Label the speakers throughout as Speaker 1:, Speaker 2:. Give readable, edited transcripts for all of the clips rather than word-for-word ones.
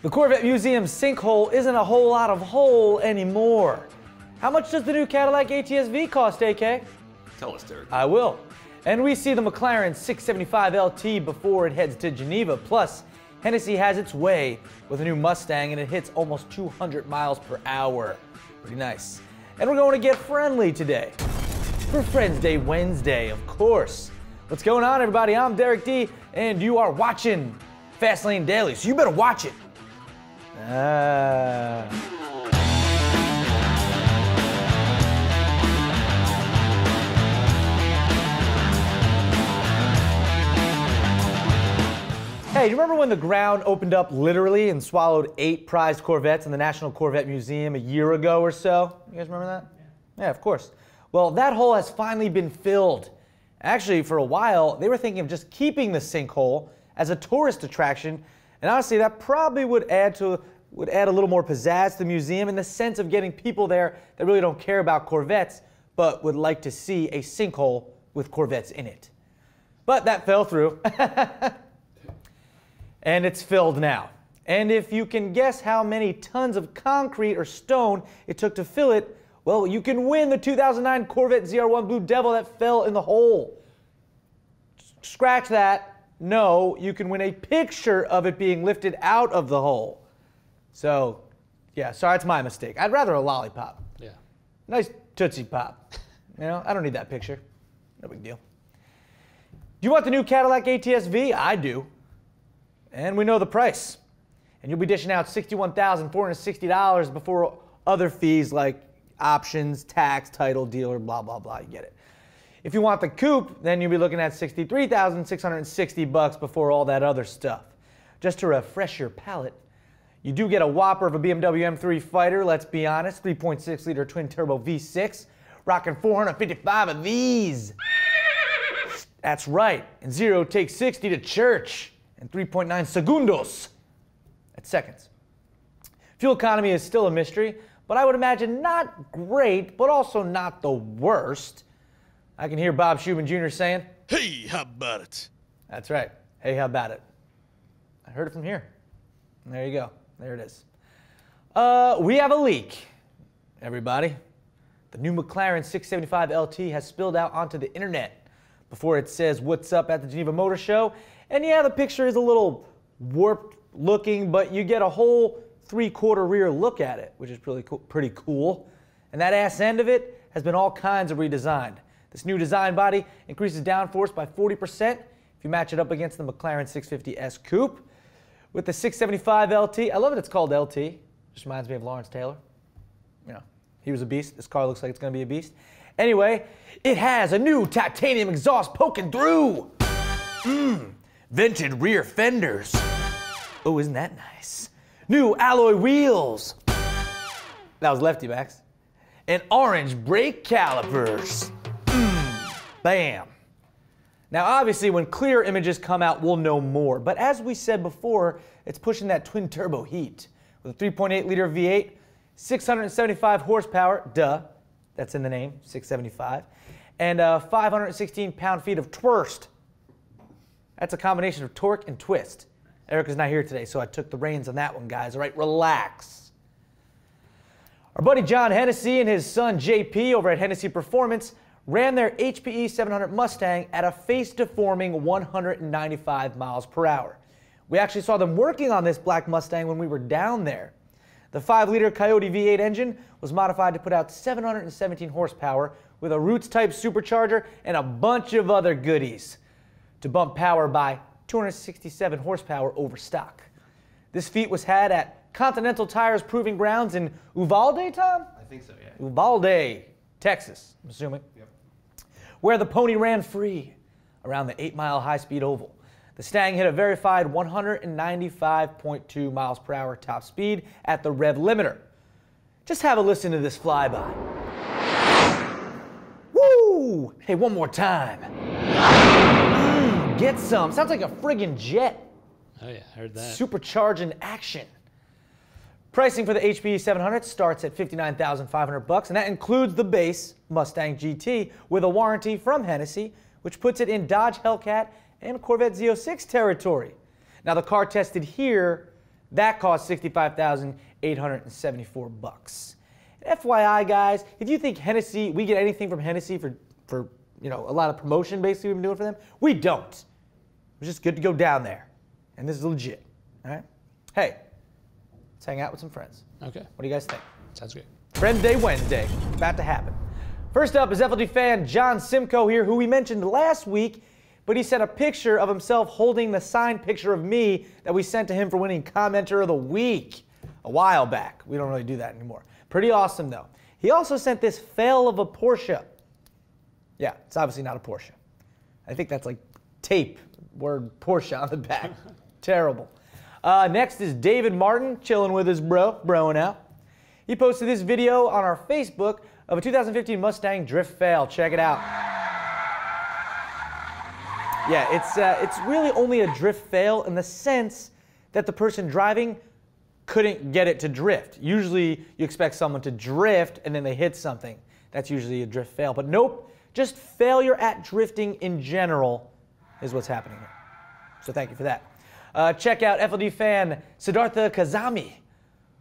Speaker 1: The Corvette Museum sinkhole isn't a whole lot of hole anymore. How much does the new Cadillac ATS-V cost, AK?
Speaker 2: Tell us, Derek.
Speaker 1: I will. And we see the McLaren 675 LT before it heads to Geneva. Plus, Hennessey has its way with a new Mustang and it hits almost 200 miles per hour. Pretty nice. And we're going to get friendly today. For Friendsday Wednesday, of course. What's going on, everybody? I'm Derek D, and you are watching Fastlane Daily, so you better watch it. Hey, do you remember when the ground opened up literally and swallowed 8 prized Corvettes in the National Corvette Museum a year ago or so? You guys remember that? Yeah, of course. Well, that hole has finally been filled. Actually, for a while, they were thinking of just keeping the sinkhole as a tourist attraction, and honestly, that probably would add a little more pizzazz to the museum in the sense of getting people there that really don't care about Corvettes, but would like to see a sinkhole with Corvettes in it. But that fell through. And it's filled now. And if you can guess how many tons of concrete or stone it took to fill it, well, you can win the 2009 Corvette ZR1 Blue Devil that fell in the hole. Scratch that. No, you can win a picture of it being lifted out of the hole. So, yeah, sorry, it's my mistake. I'd rather a lollipop.
Speaker 2: Yeah.
Speaker 1: Nice Tootsie Pop. You know, I don't need that picture. No big deal. Do you want the new Cadillac ATS-V? I do. And we know the price. And you'll be dishing out $61,460 before other fees like options, tax, title, dealer, blah, blah, blah. You get it. If you want the coupe, then you'll be looking at $63,660 before all that other stuff. Just to refresh your palate, you do get a whopper of a BMW M3 Fighter, let's be honest, 3.6 liter twin turbo V6, rocking 455 of these. That's right, and 0 takes 60 to church in 3.9 segundos. That's seconds. Fuel economy is still a mystery, but I would imagine not great, but also not the worst. I can hear Bob Shubin Jr. saying,
Speaker 3: "Hey, how about it?"
Speaker 1: That's right. Hey, how about it? I heard it from here. And there you go. There it is. We have a leak, everybody. The new McLaren 675 LT has spilled out onto the internet before it says what's up at the Geneva Motor Show. And yeah, the picture is a little warped looking, but you get a whole 3/4 rear look at it, which is pretty cool. And that ass end of it has been all kinds of redesigned. This new design body increases downforce by 40% if you match it up against the McLaren 650S Coupe. With the 675 LT, I love that it's called LT. Just reminds me of Lawrence Taylor. You know, he was a beast. This car looks like it's going to be a beast. Anyway, it has a new titanium exhaust poking through. Vented rear fenders. Oh, isn't that nice? New alloy wheels. That was Lefty Max. And orange brake calipers. Bam. Now, obviously, when clear images come out, we'll know more. But as we said before, it's pushing that twin turbo heat. With a 3.8 liter V8, 675 horsepower, duh, that's in the name, 675, and 516 pound-feet of twirst. That's a combination of torque and twist. Erica's not here today, so I took the reins on that one, guys. All right, relax. Our buddy John Hennessey and his son JP over at Hennessey Performance ran their HPE 700 Mustang at a face-deforming 195 miles per hour. We actually saw them working on this black Mustang when we were down there. The 5-liter Coyote V8 engine was modified to put out 717 horsepower with a Roots-type supercharger and a bunch of other goodies to bump power by 267 horsepower over stock. This feat was had at Continental Tire's Proving Grounds in Uvalde, Tom?
Speaker 2: I think so, yeah.
Speaker 1: Uvalde, Texas, I'm assuming.
Speaker 2: Yep.
Speaker 1: Where the pony ran free around the 8-mile high-speed oval. The Stang hit a verified 195.2 miles per hour top speed at the rev limiter. Just have a listen to this flyby. Woo! Hey, one more time. Get some. Sounds like a friggin' jet.
Speaker 3: Oh yeah, heard that.
Speaker 1: Supercharged in action. Pricing for the HPE 700 starts at $59,500, and that includes the base Mustang GT with a warranty from Hennessey, which puts it in Dodge Hellcat and Corvette Z06 territory. Now, the car tested here That cost $65,874. FYI, guys, if you think Hennessey, we get anything from Hennessey for a lot of promotion basically we've been doing for them, we don't. It's just good to go down there. And this is legit, all right? Hey, let's hang out with some friends.
Speaker 3: Okay.
Speaker 1: What do you guys think?
Speaker 3: Sounds great.
Speaker 1: Friendsday Wednesday, about to happen. First up is FLD fan John Sinkhole here, who we mentioned last week, but he sent a picture of himself holding the signed picture of me that we sent to him for winning Commenter of the Week a while back. We don't really do that anymore. Pretty awesome, though. He also sent this fail of a Porsche. Yeah, it's obviously not a Porsche. I think that's like tape, word Porsche on the back. Terrible. Next is David Martin, chilling with his broing out. He posted this video on our Facebook of a 2015 Mustang drift fail. Check it out. Yeah, it's really only a drift fail in the sense that the person driving couldn't get it to drift. Usually you expect someone to drift and then they hit something. That's usually a drift fail. But nope, just failure at drifting in general is what's happening here. So thank you for that. Check out FLD fan Siddhartha Kazami,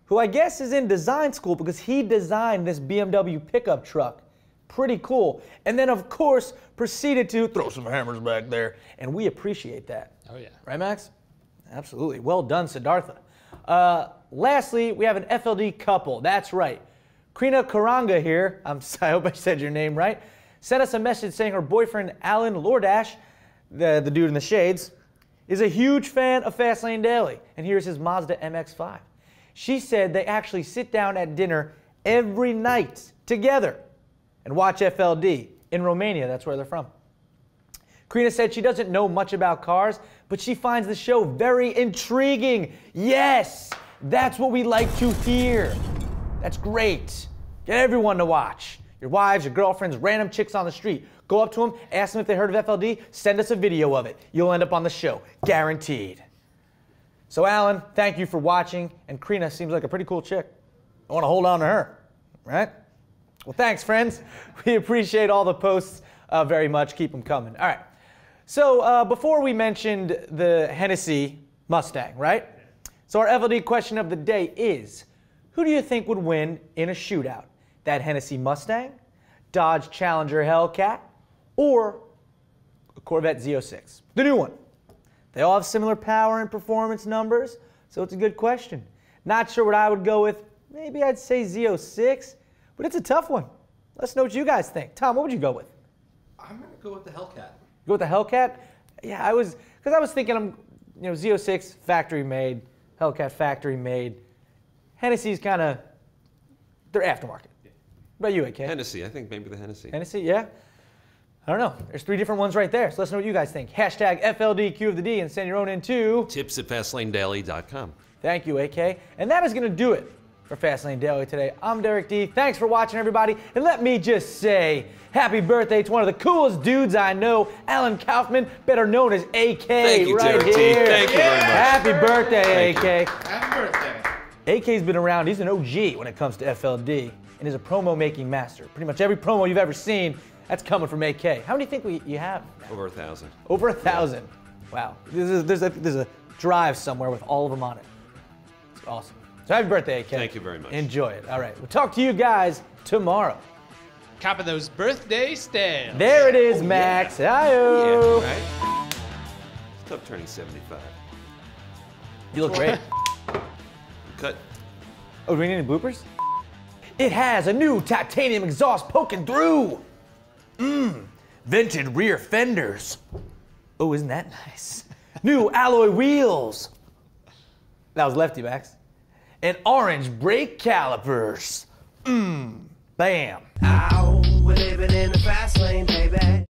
Speaker 1: who I guess is in design school because he designed this BMW pickup truck. Pretty cool. And then, of course, proceeded to throw some hammers back there. And we appreciate that.
Speaker 3: Oh, yeah.
Speaker 1: Right, Max? Absolutely. Well done, Siddhartha. Lastly, we have an FLD couple. That's right. Krina Karanga here, I hope I said your name right, sent us a message saying her boyfriend, Alan Lordash, the dude in the shades, is a huge fan of Fastlane Daily. And here's his Mazda MX-5. She said they actually sit down at dinner every night together and watch FLD in Romania. That's where they're from. Karina said she doesn't know much about cars, but she finds the show very intriguing. Yes, that's what we like to hear. That's great. Get everyone to watch. Your wives, your girlfriends, random chicks on the street. Go up to them, ask them if they heard of FLD, send us a video of it. You'll end up on the show, guaranteed. So Alan, thank you for watching, and Karina seems like a pretty cool chick. I want to hold on to her, right? Well, thanks, friends. We appreciate all the posts very much. Keep them coming. All right. So before we mentioned the Hennessey Mustang, right? So our FLD question of the day is, who do you think would win in a shootout? That Hennessey Mustang, Dodge Challenger Hellcat, or a Corvette Z06? The new one. They all have similar power and performance numbers, so it's a good question. Not sure what I would go with. Maybe I'd say Z06, but it's a tough one. Let us know what you guys think. Tom, what would you go with?
Speaker 2: I'm going to go with the Hellcat.
Speaker 1: Go with the Hellcat? Yeah, because I was thinking, Z06 factory made, Hellcat factory made. Hennessey's kind of, they're aftermarket. Yeah. What about you, AK?
Speaker 2: Hennessey, I think maybe the Hennessey.
Speaker 1: Hennessey, yeah? I don't know. There's 3 different ones right there. So let us know what you guys think. Hashtag FLDQ of the D and send your own in to
Speaker 2: tips@fastlanedaily.com.
Speaker 1: Thank you, AK. And that is going to do it for Fastlane Daily today. I'm Derek D. Thanks for watching, everybody. And let me just say, happy birthday to one of the coolest dudes I know, Alan Kaufman, better known as AK.
Speaker 2: Thank you,
Speaker 1: right
Speaker 2: Derek
Speaker 1: here.
Speaker 2: T. Thank you very much.
Speaker 1: Happy birthday,
Speaker 2: Thank
Speaker 1: AK.
Speaker 4: Happy birthday.
Speaker 1: AK's been around. He's an OG when it comes to FLD and is a promo-making master. Pretty much every promo you've ever seen, that's coming from AK. How many do you think you have?
Speaker 2: Over 1,000.
Speaker 1: Over 1,000. Wow. There's a drive somewhere with all of them on it. It's awesome. So happy birthday, AK.
Speaker 2: Thank you very much.
Speaker 1: Enjoy it. All right. We'll talk to you guys tomorrow.
Speaker 4: Copping those birthday stales.
Speaker 1: There it is, Max. Hi-yo.
Speaker 2: Yeah, right? It's tough turning 75.
Speaker 1: You look great.
Speaker 2: Cut.
Speaker 1: Oh, do we need any bloopers? It has a new titanium exhaust poking through. Vented rear fenders. Oh, isn't that nice? New alloy wheels. That was lefty, Max. And orange brake calipers. Bam.
Speaker 5: Ow, we're living in the fast lane, baby.